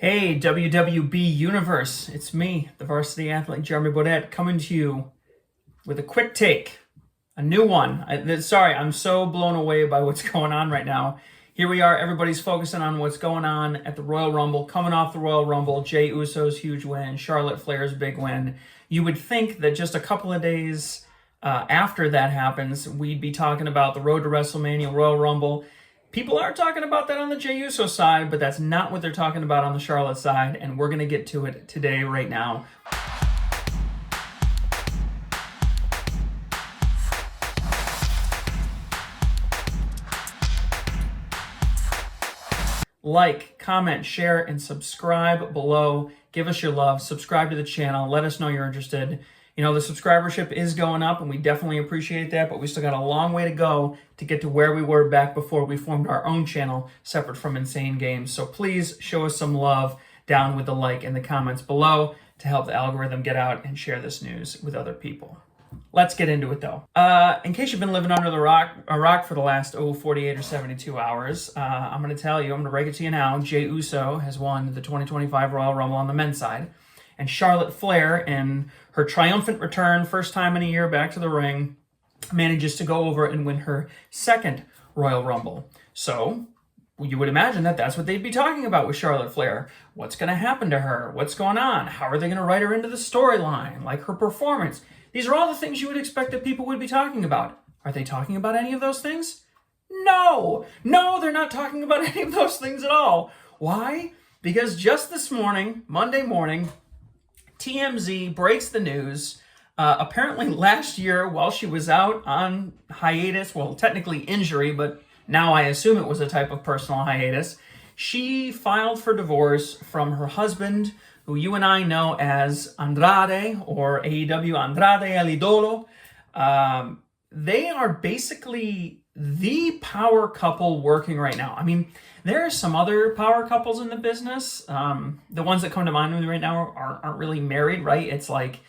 Hey, WWB Universe, it's me, the varsity athlete Jeremy Baudet, coming to you with a quick take, a new one. Sorry, I'm so blown away by what's going on right now. Here we are, everybody's focusing on what's going on at the Royal Rumble, coming off the Royal Rumble, Jey Uso's huge win, Charlotte Flair's big win. You would think that just a couple of days after that happens, we'd be talking about the road to WrestleMania, Royal Rumble. People are talking about that on the Jey Uso side, but that's not what they're talking about on the Charlotte side, and we're going to get to it today, right now. Like, comment, share, and subscribe below. Give us your love. Subscribe to the channel. Let us know you're interested. You know, the subscribership is going up, and we definitely appreciate that, but we still got a long way to go to get to where we were back before we formed our own channel separate from Insane Games. So please show us some love down with the like in the comments below to help the algorithm get out and share this news with other people. Let's get into it, though. In case you've been living under a rock for the last 48 or 72 hours, I'm going to tell you, I'm going to break it to you now. Jey Uso has won the 2025 Royal Rumble on the men's side. And Charlotte Flair, in her triumphant return, first time in a year back to the ring, manages to go over and win her second Royal Rumble. So you would imagine that that's what they'd be talking about with Charlotte Flair. What's going to happen to her? What's going on? How are they going to write her into the storyline? Like her performance? These are all the things you would expect that people would be talking about. Are they talking about any of those things? No, they're not talking about any of those things at all. Why? Because just this morning, Monday morning, TMZ breaks the news. Apparently last year, while she was out on hiatus, well, technically injury, but now I assume it was a type of personal hiatus, she filed for divorce from her husband, who you and I know as Andrade, or AEW Andrade El Idolo. They are basically the power couple working right now. I mean, there are some other power couples in the business. The ones that come to mind with me right now aren't really married, right? It's like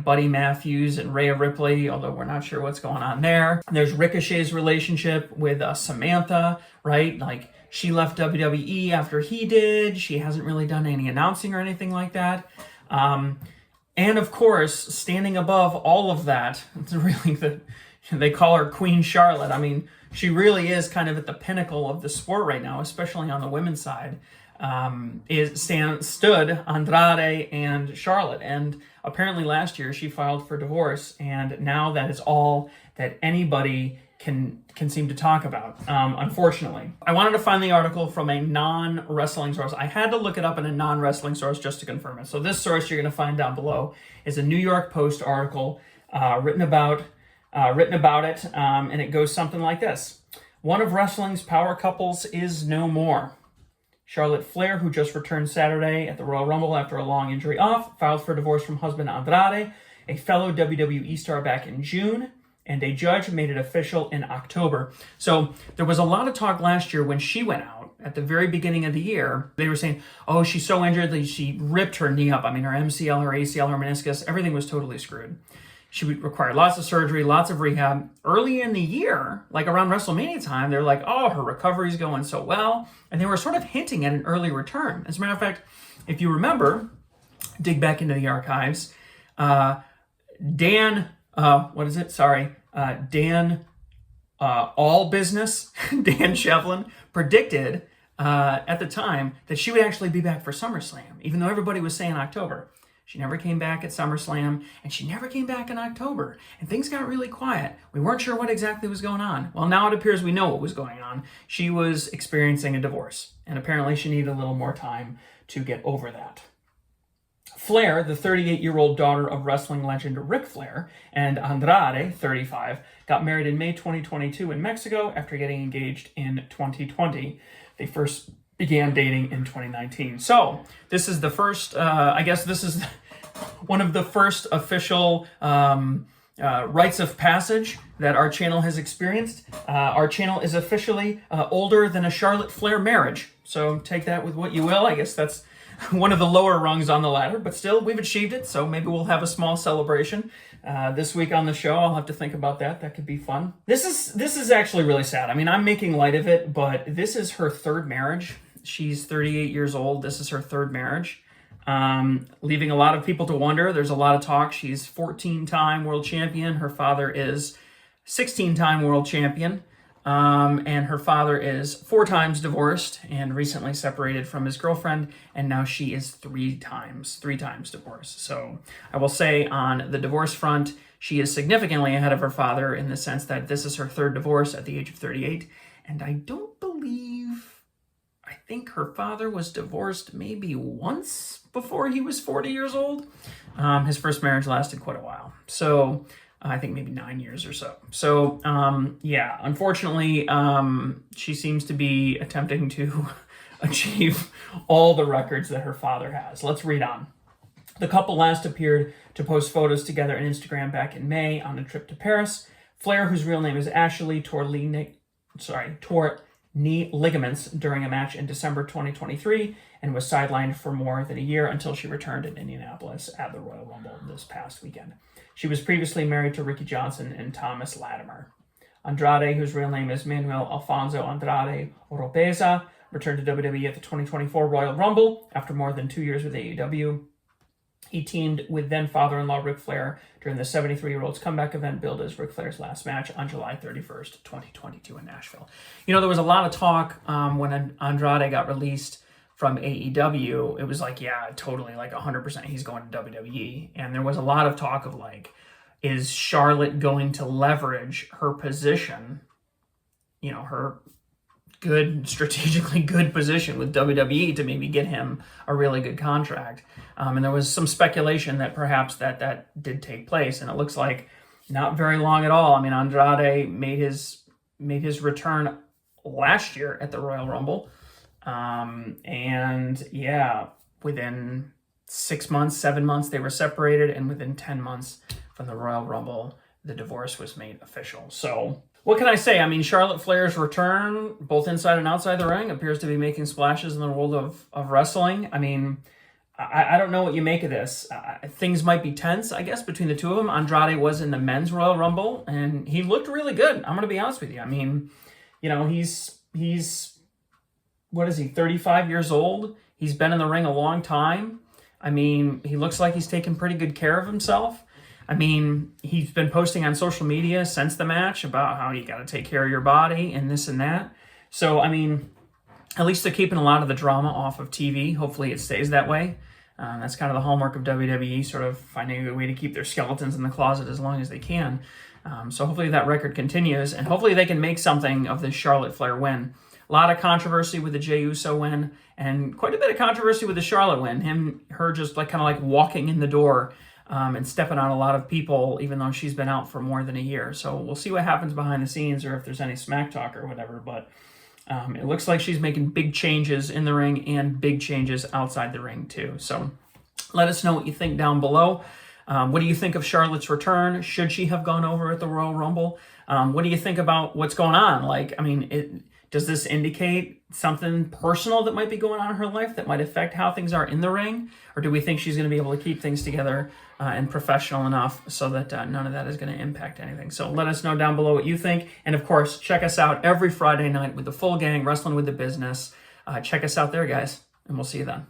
Buddy Matthews and Rhea Ripley, although we're not sure what's going on there. There's Ricochet's relationship with Samantha, right? Like, she left WWE after he did. She hasn't really done any announcing or anything like that. And of course, standing above all of that, it's really they call her Queen Charlotte. I mean, she really is kind of at the pinnacle of the sport right now, especially on the women's side. Stood Andrade and Charlotte, and apparently last year she filed for divorce, and now that is all that anybody can seem to talk about, unfortunately. I wanted to find the article from a non-wrestling source. I had to look it up in a non-wrestling source just to confirm it. So this source you're going to find down below is a New York Post article written about it, and it goes something like this. One of wrestling's power couples is no more. Charlotte Flair, who just returned Saturday at the Royal Rumble after a long injury off, filed for divorce from husband Andrade, a fellow WWE star, back in June, and a judge made it official in October. So there was a lot of talk last year when she went out at the very beginning of the year. They were saying, oh, she's so injured that she ripped her knee up. I mean, her MCL, her ACL, her meniscus, everything was totally screwed. She would require lots of surgery, lots of rehab. Early in the year, like around WrestleMania time, they're like, oh, her recovery's going so well. And they were sort of hinting at an early return. As a matter of fact, if you remember, dig back into the archives, Dan All Business, Dan Shevlin, predicted at the time that she would actually be back for SummerSlam, even though everybody was saying October. She never came back at SummerSlam, and she never came back in October. And things got really quiet. We weren't sure what exactly was going on. Well, now it appears we know what was going on. She was experiencing a divorce, and apparently she needed a little more time to get over that. Flair, the 38-year-old daughter of wrestling legend Ric Flair, and Andrade, 35, got married in May 2022 in Mexico after getting engaged in 2020. They first began dating in 2019. So this is the first, I guess this is one of the first official rites of passage that our channel has experienced. Our channel is officially older than a Charlotte Flair marriage. So take that with what you will. I guess that's one of the lower rungs on the ladder, but still, we've achieved it, so maybe we'll have a small celebration this week on the show. I'll have to think about that. That could be fun. This is actually really sad. I mean, I'm making light of it, but this is her third marriage. She's 38 years old. This is her third marriage. Leaving a lot of people to wonder. There's a lot of talk. She's 14-time world champion. Her father is 16-time world champion. And her father is 4 times divorced and recently separated from his girlfriend. And now she is 3 times divorced. So I will say on the divorce front, she is significantly ahead of her father in the sense that this is her 3rd divorce at the age of 38. And I think her father was divorced maybe once before he was 40 years old. His first marriage lasted quite a while. So I think maybe 9 years or so. So yeah, unfortunately, she seems to be attempting to achieve all the records that her father has. Let's read on. The couple last appeared to post photos together on Instagram back in May on a trip to Paris. Flair, whose real name is Ashley, tore knee ligaments during a match in December 2023 and was sidelined for more than a year until she returned in Indianapolis at the Royal Rumble this past weekend. She was previously married to Ricky Johnson and Thomas Latimer. Andrade, whose real name is Manuel Alfonso Andrade Oropeza, returned to WWE at the 2024 Royal Rumble after more than 2 years with AEW. He teamed with then-father-in-law Ric Flair during the 73-year-old's comeback event billed as Ric Flair's last match on July 31st, 2022 in Nashville. You know, there was a lot of talk when Andrade got released from AEW. It was like, yeah, totally, like 100% he's going to WWE. And there was a lot of talk of like, is Charlotte going to leverage her position, you know, her strategically good position with WWE to maybe get him a really good contract. And there was some speculation that perhaps that did take place, and it looks like not very long at all. I mean, Andrade made his return last year at the Royal Rumble. And yeah, within 6 months, 7 months, they were separated, and within 10 months from the Royal Rumble, the divorce was made official. So what can I say? I mean, Charlotte Flair's return, both inside and outside the ring, appears to be making splashes in the world of wrestling. I mean, I don't know what you make of this. Things might be tense, I guess, between the two of them. Andrade was in the men's Royal Rumble, and he looked really good. I'm going to be honest with you. I mean, you know, he's what is he, 35 years old? He's been in the ring a long time. I mean, he looks like he's taking pretty good care of himself. I mean, he's been posting on social media since the match about how you got to take care of your body and this and that. So, I mean, at least they're keeping a lot of the drama off of TV. Hopefully it stays that way. That's kind of the hallmark of WWE, sort of finding a way to keep their skeletons in the closet as long as they can. So hopefully that record continues, and hopefully they can make something of this Charlotte Flair win. A lot of controversy with the Jey Uso win, and quite a bit of controversy with the Charlotte win. Her just like kind of like walking in the door and stepping on a lot of people, even though she's been out for more than a year. So we'll see what happens behind the scenes, or if there's any smack talk or whatever. But it looks like she's making big changes in the ring and big changes outside the ring too. So let us know what you think down below. What do you think of Charlotte's return? Should she have gone over at the Royal Rumble? What do you think about what's going on? Like, I mean, does this indicate something personal that might be going on in her life that might affect how things are in the ring? Or do we think she's going to be able to keep things together and professional enough so that none of that is going to impact anything? So let us know down below what you think. And of course, check us out every Friday night with the full gang, Wrestling with the Business. Check us out there, guys, and we'll see you then.